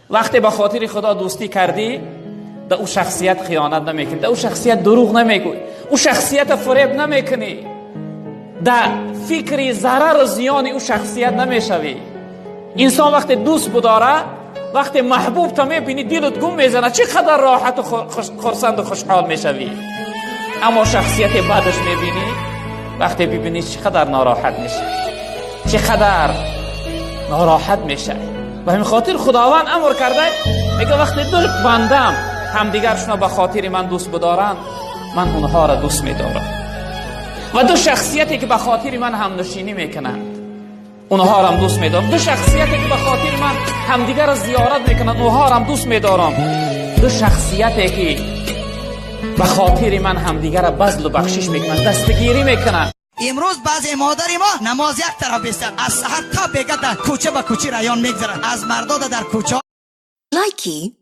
وقتی به خاطر خدا دوستی کردی، در او شخصیت خیانت نمیکنی، در او شخصیت دروغ نمیگوی، او شخصیت فریب نمیکنی، در فکر ضرر و زیان او شخصیت نمیشوی. انسان وقتی دوست بداره، وقتی محبوب تا میبینی دلت گم میزنه، چقدر راحت و خرسند و خوشحال میشوی. اما شخصیت بعدش میبینی، وقتی ببینی چقدر ناراحت میشه، چقدر ناراحت میشه. و همین خاطر خداوند امر کرده، میگه وقتی دو بندم همدیگرشون به خاطر من دوست بدارن، من اونها را دوست میدارم. و دو شخصیتی که به خاطر من هم نشینی میکنند، اونها را هم دوست میدارم. دو شخصیتی که به خاطر من همدیگر را زیارت میکنند، اونها را هم دوست میدارم. دو شخصیتی که به خاطر من همدیگر را بذل و بخشش میکنند، دستگیری میکنند. امروز بعضی مادری ما نماز یک طرف بیستن، از سحر تا بیگه در کوچه به کوچه ریان میگذارن، از مردا در کوچه. لایکی